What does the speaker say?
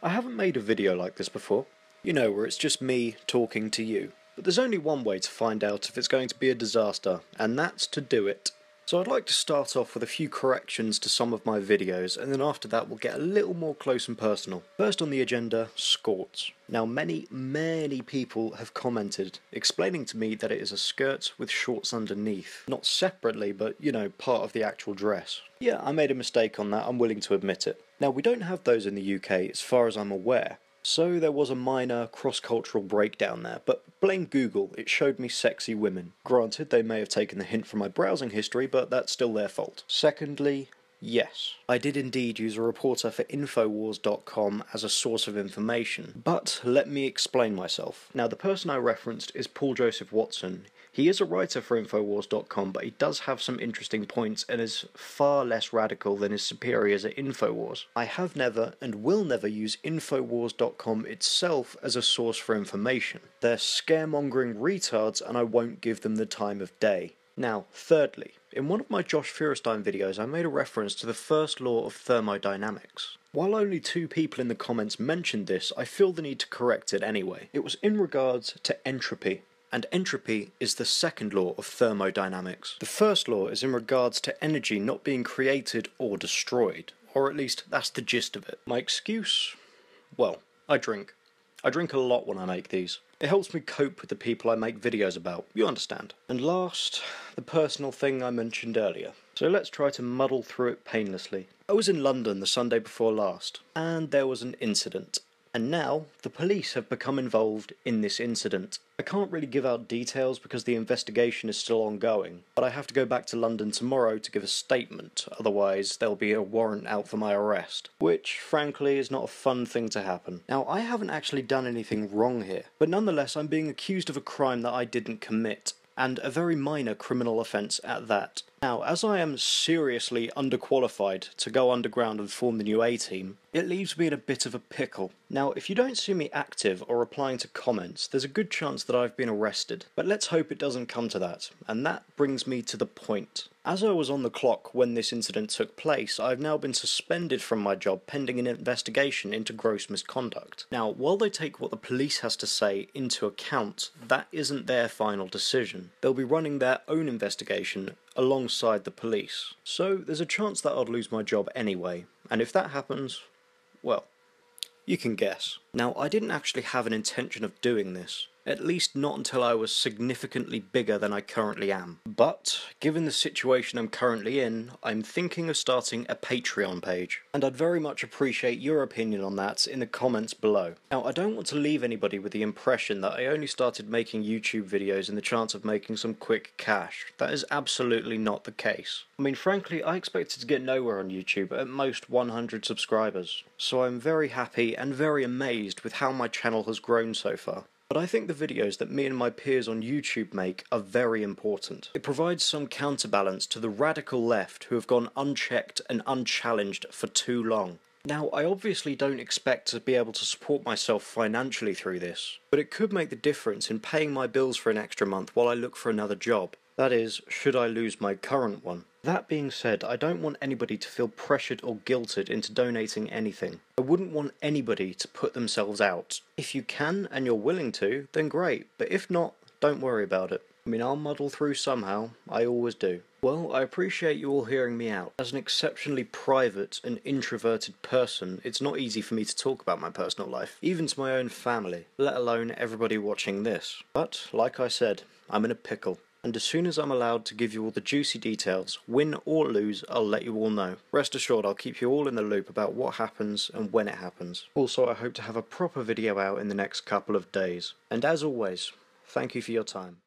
I haven't made a video like this before, you know, where it's just me talking to you. But there's only one way to find out if it's going to be a disaster, and that's to do it. So I'd like to start off with a few corrections to some of my videos, and then after that we'll get a little more close and personal. First on the agenda, skirts. Now many people have commented, explaining to me that it is a skirt with shorts underneath. Not separately, but, you know, part of the actual dress. Yeah, I made a mistake on that, I'm willing to admit it. Now we don't have those in the UK as far as I'm aware. So there was a minor cross-cultural breakdown there, but blame Google, it showed me sexy women. Granted, they may have taken the hint from my browsing history, but that's still their fault. Secondly, yes, I did indeed use a reporter for Infowars.com as a source of information, but let me explain myself. Now the person I referenced is Paul Joseph Watson. He is a writer for Infowars.com, but he does have some interesting points and is far less radical than his superiors at Infowars. I have never and will never use Infowars.com itself as a source for information. They're scaremongering retards and I won't give them the time of day. Now, thirdly, in one of my Josh Feuerstein videos I made a reference to the first law of thermodynamics. While only 2 people in the comments mentioned this, I feel the need to correct it anyway. It was in regards to entropy. And entropy is the second law of thermodynamics. The first law is in regards to energy not being created or destroyed, or at least that's the gist of it. My excuse? Well, I drink. I drink a lot when I make these. It helps me cope with the people I make videos about, you understand. And last, the personal thing I mentioned earlier. So let's try to muddle through it painlessly. I was in London the Sunday before last, and there was an incident. And now, the police have become involved in this incident. I can't really give out details because the investigation is still ongoing, but I have to go back to London tomorrow to give a statement, otherwise there'll be a warrant out for my arrest. Which, frankly, is not a fun thing to happen. Now, I haven't actually done anything wrong here, but nonetheless I'm being accused of a crime that I didn't commit. And a very minor criminal offence at that. Now, as I am seriously underqualified to go underground and form the new A-team, it leaves me in a bit of a pickle. Now, if you don't see me active or replying to comments, there's a good chance that I've been arrested. But let's hope it doesn't come to that, and that brings me to the point. As I was on the clock when this incident took place, I've now been suspended from my job pending an investigation into gross misconduct. Now, while they take what the police has to say into account, that isn't their final decision. They'll be running their own investigation alongside the police. So there's a chance that I'd lose my job anyway, and if that happens, well, you can guess. Now, I didn't actually have an intention of doing this, at least not until I was significantly bigger than I currently am. But, given the situation I'm currently in, I'm thinking of starting a Patreon page, and I'd very much appreciate your opinion on that in the comments below. Now, I don't want to leave anybody with the impression that I only started making YouTube videos in the chance of making some quick cash. That is absolutely not the case. I mean, frankly, I expected to get nowhere on YouTube, at most 100 subscribers. So I'm very happy and very amazed with how my channel has grown so far. But I think the videos that me and my peers on YouTube make are very important. It provides some counterbalance to the radical left who have gone unchecked and unchallenged for too long. Now, I obviously don't expect to be able to support myself financially through this, but it could make the difference in paying my bills for an extra month while I look for another job. That is, should I lose my current one. That being said, I don't want anybody to feel pressured or guilted into donating anything. I wouldn't want anybody to put themselves out. If you can and you're willing to, then great, but if not, don't worry about it. I mean, I'll muddle through somehow, I always do. Well, I appreciate you all hearing me out. As an exceptionally private and introverted person, it's not easy for me to talk about my personal life, even to my own family, let alone everybody watching this. But, like I said, I'm in a pickle. And as soon as I'm allowed to give you all the juicy details, win or lose, I'll let you all know. Rest assured, I'll keep you all in the loop about what happens and when it happens. Also, I hope to have a proper video out in the next couple of days. And as always, thank you for your time.